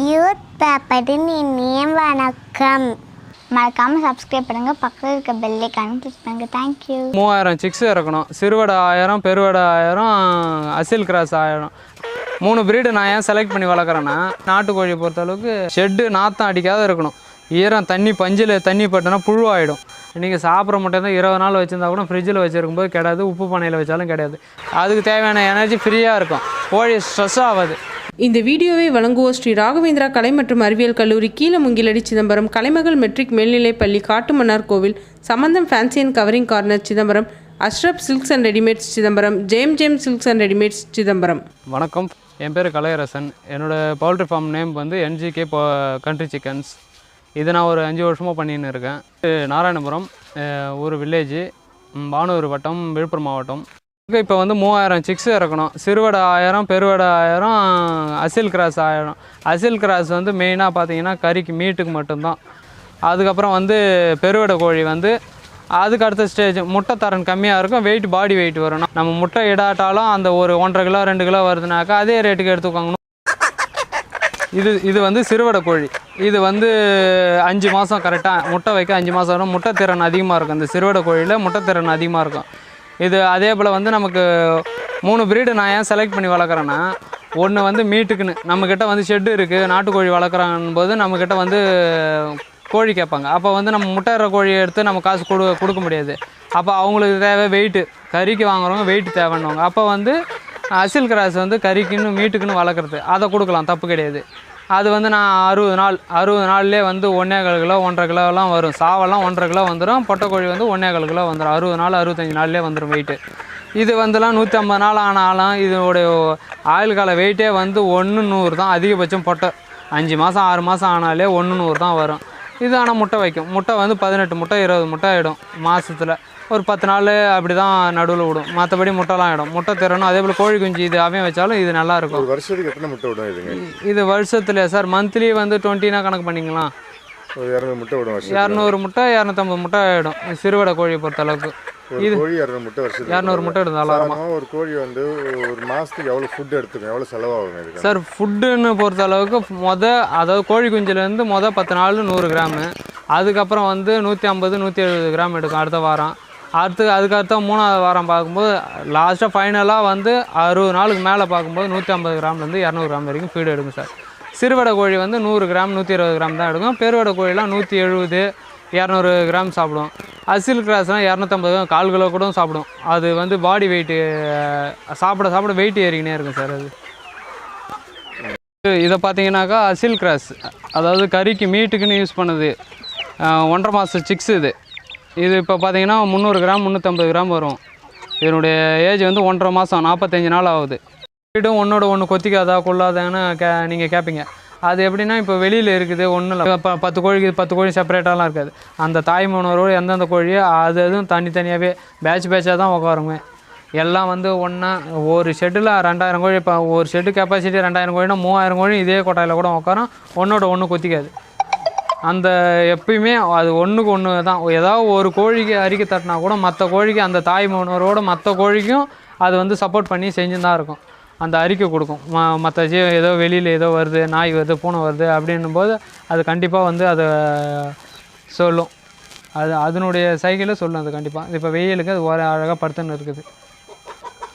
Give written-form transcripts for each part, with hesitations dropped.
Youth பேப்பரின் இனிய வணக்கம். மறக்காமல் சப்ஸ்கிரைப் பண்ணுங்கள், பக்கத்தில் இருக்க பெல் ஐக்கானை கிளிக் பண்ணுங்கள். தேங்க்யூ. 3000 சிக்ஸ் இறக்கணும். சிறுவடை 1000, பெருவடை 1000, அசில் கிராஸ் 1000. 3 ப்ரீடு நான் ஏன் செலக்ட் பண்ணி வளர்க்குறேன்னா, நாட்டுக்கோழியை பொறுத்தளவுக்கு ஷெட்டு நாற்றம் அடிக்காத இருக்கணும். ஈரம் தண்ணி பஞ்சில் தண்ணி பட்டுனா புழுவாயிடும். நீங்கள் சாப்பிட்ற முட்டை தான் 20 நாள் வச்சுருந்தா கூட ஃப்ரிட்ஜில் வச்சுருக்கும்போது கிடையாது, உப்பு பானையில் வச்சாலும் கிடையாது. அதுக்கு தேவையான எனர்ஜி ஃப்ரீயாக இருக்கும், கோழி ஸ்ட்ரெஸ் ஆகாது. இந்த வீடியோவை வழங்குவோர் ஸ்ரீ ராகவேந்திரா கலை மற்றும் அறிவியல் கல்லூரி, கீழமுங்கிலடி, சிதம்பரம், கலைமகள் மெட்ரிக் மேல்நிலைப்பள்ளி, Kattumannar Koil, Sambandam fancy and covering corner, Chidambaram, Ashraf silks and readymades, Chidambaram, gem silks and readymades, Chidambaram. வணக்கம், என் பேர் கலையரசன். என்னோடய பவுல்ட்ரி ஃபார்ம் நேம் வந்து NGK கண்ட்ரி சிக்கன்ஸ். இது நான் ஒரு 5 வருஷமாக பண்ணின்னு இருக்கேன். நாராயணபுரம் ஒரு வில்லேஜு, பானூர் வட்டம், விழுப்புரம் மாவட்டம். இப்போ வந்து 3000 சிக்ஸ் இறக்கணும். சிறுவடை 1000, பெருவடை 1000, அசில் கிராஸ் 1000. அசில் கிராஸ் வந்து மெயினாக பார்த்தீங்கன்னா கறிக்கு மீட்டுக்கு மட்டும்தான். அதுக்கப்புறம் வந்து பெருவடை கோழி வந்து அதுக்கு அடுத்த ஸ்டேஜ் முட்டை தரன் கம்மியாக இருக்கும், வெயிட் பாடி வெயிட் வரும். நம்ம முட்டை இடாட்டாலும் அந்த ஒரு 1.5 கிலோ 2 கிலோ வருதுனாக்கா அதே ரேட்டுக்கு எடுத்துக்கோங்க. இது வந்து சிறுவடை கோழி. இது வந்து 5 மாதம் கரெக்டாக முட்டை வைக்க 5 மாதம் வரும். முட்டை திறன் அதிகமாக இருக்கும். இந்த சிறுவடை கோழியில் முட்டை திறன் அதிகமாக இருக்கும். இது அதே போல் வந்து நமக்கு 3 ப்ரீடு நான் ஏன் செலக்ட் பண்ணி வளர்க்குறேன்னா, ஒன்று வந்து மீட்டுக்குன்னு நம்மக்கிட்ட வந்து ஷெட்டு இருக்குது, நாட்டுக்கோழி வளர்க்குறான் போது நம்மக்கிட்ட வந்து கோழி கேட்பாங்க. அப்போ வந்து நம்ம முட்டைற கோழியை எடுத்து நம்ம காசு கொடுக்க முடியாது. அப்போ அவங்களுக்கு தேவை வெயிட்டு, கறிக்கு வாங்குறவங்க வெயிட் தேவைன்னுவாங்க. அப்போ வந்து அசில் கிராஸ் வந்து கறிக்குன்னு மீட்டுக்குன்னு வளர்க்குறது, அதை கொடுக்கலாம், தப்பு கிடையாது. அது வந்து நான் 60 நாள்லேயே வந்து 1.25 கிலோ 1.5 கிலோலாம் வரும். சாவெல்லாம் 1.5 கிலோ வந்துடும். பொட்டைக்கோழி வந்து 1.25 கிலோ வந்துடும். 60 நாள் 65 நாள்லேயே வந்துடும் வெயிட்டு. இது வந்துலாம் 150 நாள் ஆனாலும் இதோடைய ஆயுள் கால வெயிட்டே வந்து 100 தான் அதிகபட்சம். பொட்டை 5 மாதம் 6 மாதம் ஆனாலே 100 தான் வரும். இது ஆனால் முட்டை வைக்கும். முட்டை வந்து 18 முட்டை 20 முட்டை ஆகிடும் மாதத்தில். ஒரு 10 நாள் அப்படி தான் நடுவில் விடும். மற்றபடி முட்டைலாம் ஆகிடும். முட்டை திறனும் அதே போல் கோழி குஞ்சு இது அவன் வச்சாலும் இது நல்லாயிருக்கும். வருஷத்துக்கு எத்தனை முட்டை விடும் இதுங்க? இது வருஷத்துல சார் மந்த்லி வந்து 20னா கணக்கு பண்ணிக்கலாம். 200 முட்டை விடும். 200 முட்டை 250 முட்டை ஆகிடும் சிறுவடை கோழியை பொறுத்தளவுக்கு. இது கோழி 200 முட்டை வருஷத்துக்கு 200 முட்டை எடுத்தாலும் ஒரு கோழி வந்து ஒரு மாதத்துக்கு எவ்வளோ ஃபுட் எடுத்துக்கும், எவ்வளோ செலவாகும் இதுக்கு? சார் ஃபுட்டுன்னு பொறுத்த அளவுக்கு அதாவது கோழி குஞ்சுலேருந்து 10 நாள் 100 கிராமு, அதுக்கப்புறம் வந்து 150 170 கிராம் எடுக்கும் அடுத்த வாரம். அதுக்கடுத்த 3ஆவது வாரம் பார்க்கும்போது லாஸ்ட்டாக ஃபைனலாக வந்து 60 நாளுக்கு மேலே பார்க்கும்போது 150 கிராம்லேருந்து 200 கிராம் வரைக்கும் ஃபீடு எடுக்கும் சார். சிறுவடை கோழி வந்து 100 கிராம் 120 கிராம் தான் எடுக்கும். பெருவடை கோழிலாம் 170 200 கிராம் சாப்பிடும். அசில் கிராஸ்லாம் 250 1/4 கிலோ கூட சாப்பிடும். அது வந்து பாடி வெயிட்டு சாப்பிட வெயிட் ஏறிக்கினே இருக்கும் சார். அது இதை பார்த்தீங்கன்னாக்கா அசில் கிராஸ், அதாவது கறிக்கு மீட்டுக்குன்னு யூஸ் பண்ணுது. 1.5 மாதம் சிக்ஸ் இது இப்போ பார்த்தீங்கன்னா 300 கிராம் 350 கிராம் வரும். இதனுடைய ஏஜ் வந்து 1.5 மாதம் 45 நாள் ஆகுது. வீடும் ஒன்றோட ஒன்று கொத்திக்காதா கொள்ளாதான்னு நீங்கள் கேட்பீங்க. அது எப்படின்னா, இப்போ வெளியில் இருக்குது ஒன்றும் இல்லை, 10 கோழி செப்பரேட்டாலாம் இருக்காது. அந்த தாய்மூணரோடு எந்தெந்த கோழியோ அதுவும் தனித்தனியாகவே பேட்சாக தான் உட்காருங்க. எல்லாம் வந்து ஒன்றா ஒரு ஷெட்டில் 2000 கோழி. இப்போ ஒரு ஷெட்டு கெப்பாசிட்டி 2000 கோழினா 3000 கோழி இதே கொட்டாயில் கூட உட்காரும். ஒன்றோட ஒன்று கொத்திக்காது. அந்த எப்பயுமே அது ஒன்றுக்கு ஒன்று தான். ஏதாவது ஒரு கோழிக்கு அரிக்க தட்டினா கூட மற்ற கோழிக்கு அந்த தாய் மூணரோட மற்ற கோழிக்கும் அது வந்து சப்போர்ட் பண்ணி செஞ்சுன்னு தான் இருக்கும். அந்த அறிக்கை கொடுக்கும். மற்ற ஏதோ வெளியில் ஏதோ வருது, நாய் வருது, பூனை வருது அப்படின்னும் போது அது கண்டிப்பாக வந்து அதை சொல்லும். அதனுடைய சைக்கிளில் சொல்லும் அது கண்டிப்பாக. இப்போ வெயிலுக்கு அது ஒரு அழகாக படுத்துன்னு இருக்குது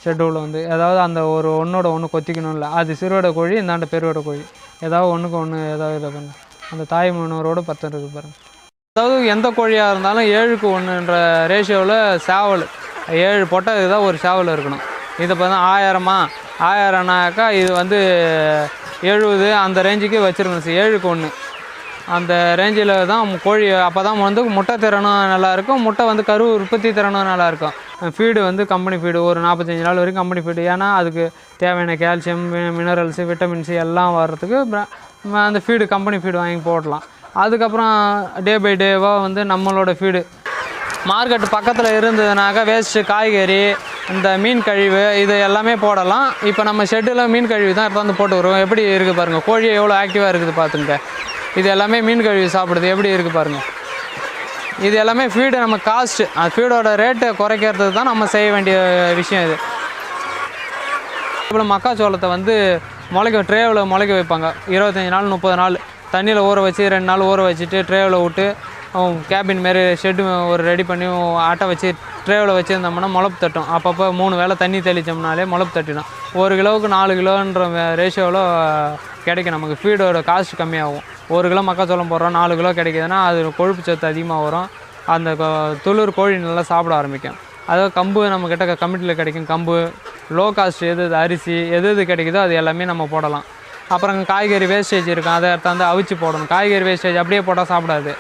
ஷெட்யூலில் வந்து. ஏதாவது அந்த ஒரு ஒன்றோட ஒன்று கொத்திக்கணும் இல்லை. அது சிறுவடை கோழி, இந்தாண்ட பெருவடை கோழி. ஏதாவது ஒன்றுக்கு ஒன்று ஏதாவது இதை பண்ணு. அந்த தாய் முன்னோரோடு 10 இருக்குது பாருங்கள். அதாவது எந்த கோழியாக இருந்தாலும் 7க்கு 1ன்ற ரேஷியோவில் சேவல் 7 பொட்டை இதுதான் ஒரு சேவல் இருக்கணும். இதை பார்த்தா 1000னாக்கா இது வந்து 70 அந்த ரேஞ்சுக்கு வச்சுருக்கணும் சார். 7க்கு 1 அந்த ரேஞ்சில் தான் கோழி. அப்போ தான் வந்து முட்டை திறனும் நல்லாயிருக்கும், முட்டை வந்து கரு உற்பத்தி திறனும் நல்லாயிருக்கும். ஃபீடு வந்து கம்பெனி ஃபீடு ஒரு 45 நாள் வரைக்கும் கம்பெனி ஃபீடு. ஏன்னா அதுக்கு தேவையான கால்சியம், மினரல்ஸு, விட்டமின்ஸு எல்லாம் வர்றதுக்கு அந்த ஃபீடு கம்பெனி ஃபீடு வாங்கி போடலாம். அதுக்கப்புறம் டே பை டேவாக வந்து நம்மளோட ஃபீடு மார்க்கெட்டு பக்கத்தில் இருந்ததுனாக்கா வேஸ்ட்டு காய்கறி, இந்த மீன் கழிவு இது எல்லாமே போடலாம். இப்போ நம்ம ஷெட்டில் மீன் கழிவு தான் எடுத்து வந்து போட்டு வருவோம். எப்படி இருக்குது பாருங்கள், கோழி எவ்வளோ ஆக்டிவாக இருக்குது பார்த்துங்க. இது எல்லாமே மீன் கழிவு சாப்பிடுது, எப்படி இருக்குது பாருங்கள். இது எல்லாமே ஃபீடு நம்ம காஸ்ட்டு, அது ஃபீடோட ரேட்டை குறைக்கிறதுக்கு தான் நம்ம செய்ய வேண்டிய விஷயம். இது இப்போ மக்காச்சோளத்தை வந்து ட்ரேவில் முளைக்க வைப்பாங்க. 25 நாள் 30 நாள் தண்ணியில் ஊற வச்சு 2 நாள் ஊற வச்சுட்டு ட்ரேவில் விட்டு கேபின் மாரி ஷெட்டு ஒரு ரெடி பண்ணி ஆட்டை வச்சு ட்ரேவில் வச்சுருந்தோம்னா முளப்பு தட்டும். அப்பப்போ 3 வேளை தண்ணி தெளித்தோம்னாலே முளப்பு தட்டிடும். 1 கிலோவுக்கு 4 கிலோன்ற ரேஷியோவில் கிடைக்கும். நமக்கு ஃபீடோட காஸ்ட் கம்மியாகும். 1 கிலோ மக்காச்சோளம் போடுறோம் 4 கிலோ கிடைக்குதுன்னா அது கொழுப்பு சத்து அதிகமாக வரும். அந்த துளிர் கோழி நல்லா சாப்பிட ஆரம்பிக்கும். அதாவது கம்பு நம்மக்கிட்ட கமிட்டியில் கிடைக்கும். கம்பு லோ காஸ்ட் எது அரிசி எது கிடைக்குதோ அது எல்லாமே நம்ம போடலாம். அப்புறம் காய்கறி வேஸ்டேஜ் இருக்கும், அதை எடுத்தாந்து அவிச்சு போடணும். காய்கறி வேஸ்டேஜ் அப்படியே போட்டால் சாப்பிடாது,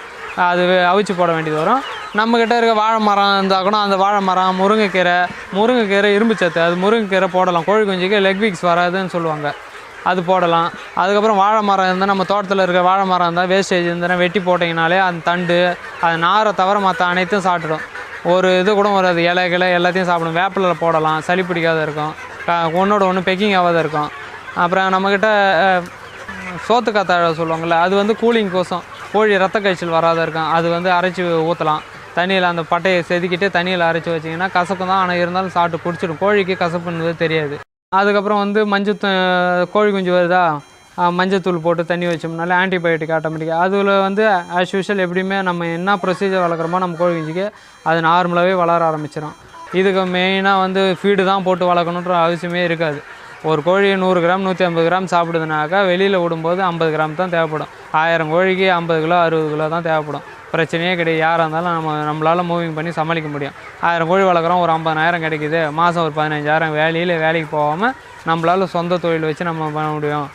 அது அவிச்சு போட வேண்டியது வரும். நம்மக்கிட்ட இருக்க வாழை மரம் இருந்தால் கூட அந்த வாழை மரம், முருங்கைக்கீரை இரும்பு சத்து, அது முருங்கைக்கீரை போடலாம். கோழி குஞ்சுக்கு லெக் வீக்ஸ் வராதுன்னு சொல்லுவாங்க, அது போடலாம். அதுக்கப்புறம் வாழை மரம் இருந்தால் நம்ம தோட்டத்தில் இருக்க வாழை மரம் இருந்தால் வேஸ்டேஜ் இருந்தால் வெட்டி போட்டிங்கனாலே அந்த தண்டு அது நாரை தவிர மற்ற அனைத்தும் சாப்பிட்டுடும். ஒரு இது கூட வராது, இலை எல்லாத்தையும் சாப்பிடும். வேப்பிலில் போடலாம், சளி பிடிக்காத இருக்கும், ஒன்றோட ஒன்று பெக்கிங் ஆகாத இருக்கும். அப்புறம் நம்மக்கிட்ட சோத்து காத்தாழை சொல்லுவாங்கள்ல, அது வந்து கூலிங் கோசம் கோழி ரத்த காய்ச்சல் வராத இருக்கும். அது வந்து அரைச்சி ஊற்றலாம் தண்ணியில். அந்த பட்டையை செதுக்கிட்டு தண்ணியில் அரைச்சி வச்சிங்கன்னா கசப்பு தான், ஆனால் இருந்தாலும் சாப்பிட்டு குடிச்சிடும். கோழிக்கு கசப்புன்றது தெரியாது. அதுக்கப்புறம் வந்து கோழி குஞ்சு வருதா, மஞ்சத்தூள் போட்டு தண்ணி வச்சோம்னாலே ஆன்டிபயோட்டிக் ஆட்டோமேட்டிக்காக. அதில் வந்து ஆஸ் யூஷுவல் எப்படியுமே நம்ம என்ன ப்ரொசீஜர் வளர்க்குறோமோ நம்ம கோழி குஞ்சுக்கு அது நார்மலாகவே வளர ஆரம்பிச்சிடும். இதுக்கு மெயினாக வந்து ஃபீடு தான் போட்டு வளர்க்கணுன்ற அவசியமே இருக்காது. ஒரு கோழி 100 கிராம் 150 கிராம் சாப்பிடுதுனாக்கா வெளியில் விடும்போது 50 கிராம் தான் தேவைப்படும். 1000 கோழிக்கு 50 கிலோ 60 கிலோ தான் தேவைப்படும். பிரச்சனையே கிடையாது. யாராக இருந்தாலும் நம்மளால் மூவிங் பண்ணி சமாளிக்க முடியும். 1000 கோழி வளர்க்குறோம், ஒரு 50,000 கிடைக்குது, மாதம் ஒரு 15,000 வேலைக்கு போகாமல் நம்மளால் சொந்த தொழில் வச்சு நம்ம பண்ண முடியும்.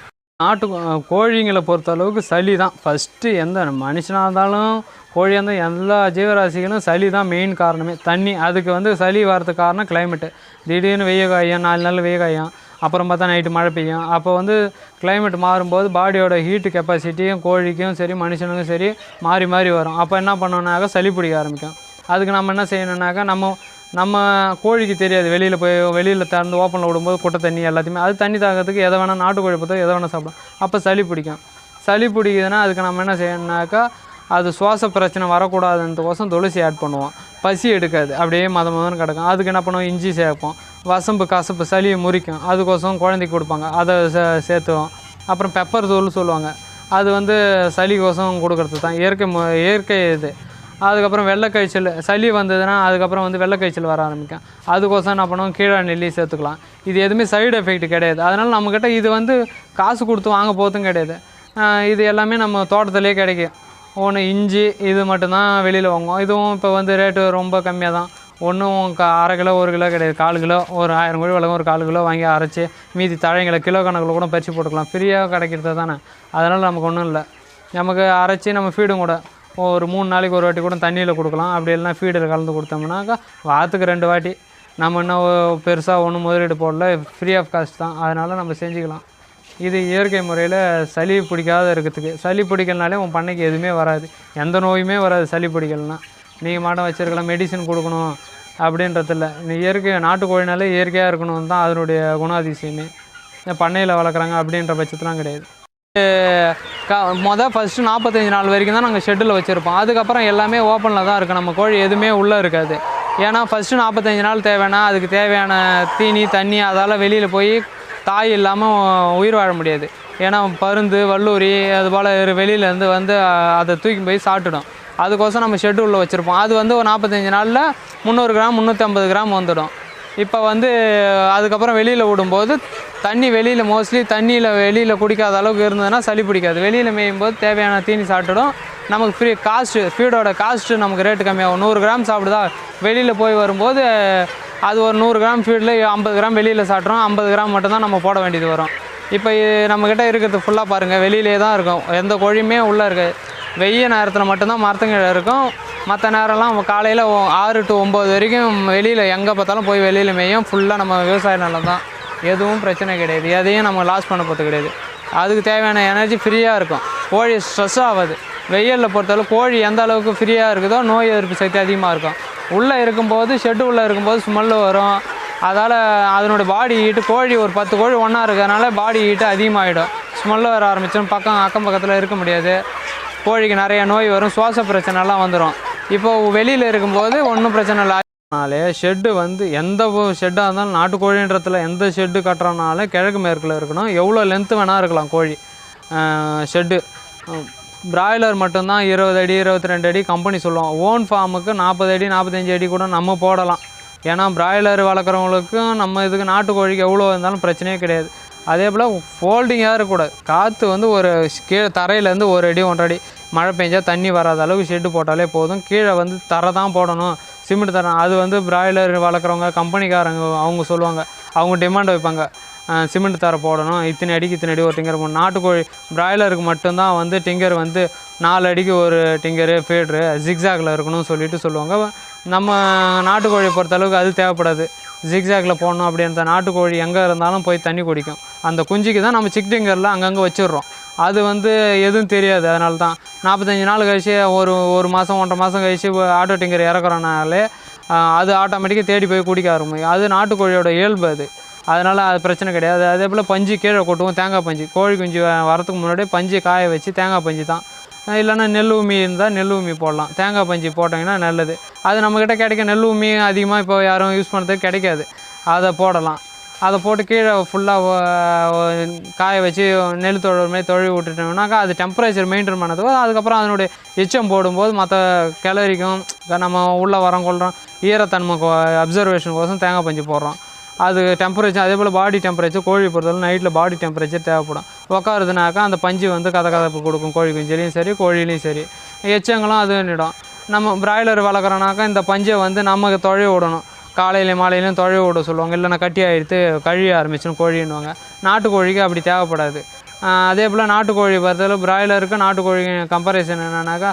நாட்டு கோழிங்களை பொறுத்த அளவுக்கு சளி தான் ஃபஸ்ட்டு. எந்த மனுஷனாக இருந்தாலும் கோழியாக இருந்தால் எல்லா ஜீவராசிகளும் சளி தான் மெயின் காரணமே. தண்ணி, அதுக்கு வந்து சளி வரதுக்கு காரணம் கிளைமேட்டு. திடீர்னு வெய்ய காயும், 4 நாள் வெய்ய காயும், அப்புறம் பார்த்தா நைட்டு மழை பெய்யும். அப்போ வந்து கிளைமேட் மாறும்போது பாடியோட ஹீட்டு கெப்பாசிட்டியும் கோழிக்கும் சரி மனுஷனுக்கும் சரி மாறி வரும். அப்போ என்ன பண்ணோன்னாக்கா சளி பிடிக்க ஆரம்பிக்கும். அதுக்கு நம்ம என்ன செய்யணுன்னாக்கா நம்ம கோழிக்கு தெரியாது, வெளியில் திறந்து ஓப்பனில் விடும்போது குட்டை தண்ணி எல்லாத்தையுமே அது தண்ணி தாக்கிறதுக்கு எதை வேணால் நாட்டுக்கோழி பார்த்தா எதை வேணால் சாப்பிடும். அப்போ சளி பிடிக்கும். சளி பிடிக்குதுன்னா அதுக்கு நம்ம என்ன செய்யணுன்னாக்கா அது சுவாச பிரச்சனை வரக்கூடாதுன்றதுக்கோசம் துளசி ஆட் பண்ணுவோம். பசி எடுக்காது, அப்படியே மதன்னு கிடக்கும். அதுக்கு என்ன பண்ணுவோம், இஞ்சி சேர்ப்போம். வசம்பு கசப்பு சளியை முறிக்கும், அதுக்கோசம் குழந்தைக்கு கொடுப்பாங்க, அதை சேர்த்துவோம். அப்புறம் பெப்பர் தூள் சொல்லுவாங்க, அது வந்து சளிக்கோசம் கொடுக்குறது தான், இயற்கை இது. அதுக்கப்புறம் வெள்ளைக்காய்ச்சல் சளி வந்ததுன்னா அதுக்கப்புறம் வந்து வெள்ளைக்காய்ச்சல் வர ஆரம்பிக்கும். அதுக்கோசம் என்ன பண்ணுவோம், கீழே நெல்லி சேர்த்துக்கலாம். இது எதுவுமே சைடு எஃபெக்ட் கிடையாது. அதனால் நம்மக்கிட்ட இது வந்து காசு கொடுத்து வாங்க போகிறதும் கிடையாது. இது எல்லாமே நம்ம தோட்டத்திலே கிடைக்கும். ஒன்று இஞ்சி இது மட்டும்தான் வெளியில் வாங்குவோம். இதுவும் இப்போ வந்து ரேட்டு ரொம்ப கம்மியாக தான். ஒன்றும் 1/2 கிலோ 1 கிலோ கிடையாது, 1/4 கிலோ. ஒரு 1000 கோழி வளர்க்கும், ஒரு 1/4 கிலோ வாங்கி அரைச்சி மீதி தழைங்களை கிலோ கணக்கில் கூட பறித்து போட்டுக்கலாம். ஃப்ரீயாக கிடைக்கிறது தானே, அதனால் நமக்கு ஒன்றும் இல்லை. நமக்கு அரைச்சி நம்ம ஃபீடும் கூட ஒரு 3 நாளைக்கு ஒரு வாட்டி கூட தண்ணியில் கொடுக்கலாம். அப்படி இல்லைனா ஃபீடில் கலந்து கொடுத்தோம்னாக்கா வாரத்துக்கு 2 வாட்டி. நம்ம இன்னும் பெருசாக ஒன்றும் முதலீடு போடல, ஃப்ரீ ஆஃப் காஸ்ட் தான். அதனால் நம்ம செஞ்சுக்கலாம். இது இயற்கை முறையில் சளி பிடிக்காத இருக்கிறதுக்கு. சளி பிடிக்கலனாலே உன் பண்ணைக்கு எதுவுமே வராது, எந்த நோயுமே வராது. சளி பிடிக்கலனா நீங்கள் மாட்டம் வச்சுருக்கலாம், மெடிசன் கொடுக்கணும் அப்படின்றதில்ல. இயற்கை நாட்டுக்கோழினாலே இயற்கையாக இருக்கணும் தான் அதனுடைய குணாதிசயமே. பண்ணையில் வளர்க்குறாங்க அப்படின்ற பட்சத்துலாம் கிடையாது. ஃபஸ்ட்டு 45 நாள் வரைக்கும் தான் நாங்கள் ஷெட்டில் வச்சுருப்போம். அதுக்கப்புறம் எல்லாமே ஓப்பனில் தான் இருக்குது. நம்ம கோழி எதுவுமே உள்ளே இருக்காது. ஏன்னா ஃபஸ்ட்டு 45 நாள் தேவைன்னா அதுக்கு தேவையான தீனி தண்ணி அதால் வெளியில் போய் தாய் இல்லாமல் உயிர் வாழ முடியாது. ஏன்னா பருந்து வல்லூரி அதுபோல் வெளியிலேருந்து வந்து அதை தூக்கி போய் சாப்பிட்டுடும். அதுக்கோசம் நம்ம ஷெட்டு உள்ளே வச்சுருப்போம். அது வந்து ஒரு 45 நாளில் 300 கிராம் 350 கிராம் வந்துடும். இப்போ வந்து அதுக்கப்புறம் வெளியில் விடும்போது தண்ணி வெளியில் மோஸ்ட்லி வெளியில் குடிக்காத அளவுக்கு இருந்ததுன்னா சளி பிடிக்காது. வெளியில் மேயும் போது தேவையான தீனி சாப்பிட்டுடும். நமக்கு ஃபீடோட காஸ்ட்டு நமக்கு ரேட்டு கம்மியாகும். 100 கிராம் சாப்பிடுதா வெளியில் போய் வரும்போது அது ஒரு 100 கிராம் ஃபீடில் 50 கிராம் வெளியில் சாப்பிட்றோம். 50 கிராம் மட்டும்தான் நம்ம போட வேண்டியது வரும். இப்போ நம்மக்கிட்ட இருக்கிறது ஃபுல்லாக பாருங்கள் வெளியிலே தான் இருக்கும். எந்த கோழியுமே உள்ளே இருக்காது. வெய்ய நேரத்தில் மட்டும்தான் மரத்துங்கீழே இருக்கும். மற்ற நேரம்லாம் காலையில் 6 to 9 வரைக்கும் வெளியில் எங்கே பார்த்தாலும் போய் வெளியில் மேயும். ஃபுல்லாக நம்ம விவசாய நிலம் தான், எதுவும் பிரச்சனை கிடையாது. எதையும் நம்ம லாஸ் பண்ண போகிறது கிடையாது. அதுக்கு தேவையான எனர்ஜி ஃப்ரீயாக இருக்கும். கோழி ஸ்ட்ரெஸ் ஆகாது. வெயிலில் பொறுத்தளவு கோழி எந்த அளவுக்கு ஃப்ரீயாக இருக்குதோ நோய் எதிர்ப்பு சக்தி அதிகமாக இருக்கும். உள்ளே இருக்கும்போது ஷெட்டு உள்ளே இருக்கும்போது ஸ்மெல்லு வரும். அதால் அதனுடைய பாடி ஹீட்டு கோழி ஒரு 10 கோழி ஒன்றா இருக்கிறதுனால பாடி ஹீட்டு அதிகமாகிடும். ஸ்மெல்லு வர ஆரம்பிச்சிடும். அக்கம் பக்கத்தில் இருக்க முடியாது. கோழிக்கு நிறைய நோய் வரும். சுவாச பிரச்சனைலாம் வந்துடும். இப்போது வெளியில் இருக்கும்போது ஒன்றும் பிரச்சனை இல்லை. நாளே ஷெட்டு வந்து எந்த ஷெட்டாக இருந்தாலும் நாட்டுக்கோழின்றதுல எந்த ஷெட்டு கட்டுறனாலும் கிழக்கு மேற்கில் இருக்கணும். எவ்வளோ லென்த்து வேணால் இருக்கலாம் கோழி ஷெட்டு. பிராய்லர் மட்டும்தான் 20 அடி 22 அடி கம்பெனி சொல்லுவோம். ஓன் ஃபார்முக்கு 40 அடி 45 அடி கூட நம்ம போடலாம். ஏன்னா பிராய்லர் வளர்க்குறவங்களுக்கும் நம்ம இதுக்கு நாட்டுக்கோழிக்கு எவ்வளோ இருந்தாலும் பிரச்சனையே கிடையாது. அதே போல் ஃபோல்டிங்காக இருக்கக்கூடாது. காற்று வந்து ஒரு கீழே தரையிலேருந்து 1 அடி 1.5 அடி மழை பெஞ்சால் தண்ணி வராத அளவுக்கு ஷெட்டு போட்டாலே போதும். கீழே வந்து தரை தான் போடணும், சிமெண்ட் தரம். அது வந்து பிராய்லர் வளர்க்குறவங்க கம்பெனிக்காரங்க அவங்க சொல்லுவாங்க, அவங்க டிமாண்ட் வைப்பாங்க, சிமெண்ட் தர போடணும், இத்தனை அடிக்கு இத்தனை அடி ஒரு டிங்கர் போடணும். நாட்டுக்கோழி பிராய்லருக்கு மட்டும்தான் வந்து டிங்கர் வந்து 4 அடிக்கு ஒரு டிங்கரு ஃபீட்ரு ஜிக்ஸாகில் இருக்கணும்னு சொல்லுவாங்க. நம்ம நாட்டுக்கோழியை பொறுத்தளவுக்கு அது தேவைப்படாது. ஜிக்ஸாகில் போடணும் அப்படின்ற நாட்டுக்கோழி எங்கே இருந்தாலும் போய் தண்ணி குடிக்கும். அந்த குஞ்சுக்கு தான் நம்ம சிக் டிங்கரில் அங்கங்கே வச்சிடுறோம். அது வந்து எதுவும் தெரியாது. அதனால தான் 45 நாள் கழிச்சு ஒரு மாதம் 1.5 மாதம் கழிச்சு ஆட்டோ டிங்கர் இறக்குறனாலே அது ஆட்டோமேட்டிக்காக தேடி போய் குடிக்க ஆரம்பிக்கும். அது நாட்டுக்கோழியோட இயல்பு அது. அதனால் அது பிரச்சனை கிடையாது. அதே போல் பஞ்சு கீழே கொட்டுவோம், தேங்காய் பஞ்சு. கோழி குஞ்சு வரத்துக்கு முன்னாடியே பஞ்சு காய வச்சு தேங்காய் பஞ்சு தான். இல்லைன்னா நெல் உமி இருந்தால் நெல் உமி போடலாம். தேங்காய் பஞ்சு போட்டிங்கன்னா நல்லது. அது நம்மக்கிட்ட கிடைக்க நெல் உமி அதிகமாக இப்போ யாரும் யூஸ் பண்ணுறதுக்கு கிடைக்காது. அதை போடலாம். அதை போட்டு கீழே ஃபுல்லாக காய வச்சு நெல் தொழுற மாதிரி தொழுவி விட்டுட்டோம்னாக்கா அது டெம்பரேச்சர் மெயின்டைன் பண்ணதுக்கு அதுக்கப்புறம் அதனுடைய எச்சம் போடும்போது மற்ற கிளறிக்கும் நம்ம உள்ளே வரோம் கொள்கிறோம் ஈரத்தன்மை அப்சர்வேஷனுக்கோசம் தேங்காய் பஞ்சு போடுறோம். அது டெம்பரேச்சர் அதே போல் பாடி டெம்பரேச்சர் கோழி பொறுத்தவரை நைட்டில் பாடி டெம்பரேச்சர் தேவைப்படும். உட்காருதுனாக்கா அந்த பஞ்சு வந்து கதப்பு கொடுக்கும் கோழி குஞ்சிலையும் சரி கோழிலையும் சரி. எச்சங்களும் அது நிடும். நம்ம பிராய்லர் வளர்க்குறோனாக்கா இந்த பஞ்சை வந்து நமக்கு தொழி விடணும். காலையிலையும் மாலையிலையும் தொழி விட சொல்லுவாங்க. இல்லைன்னா கட்டி ஆகிடுத்து கழிய ஆரம்பிச்சுன்னு கோழின்னுவாங்க. நாட்டுக்கோழிக்கு அப்படி தேவைப்படாது. அதே போல் நாட்டுக்கோழி பொறுத்தவரை பிராய்லருக்கு நாட்டுக்கோழி கம்பேரிசன் என்னன்னாக்கா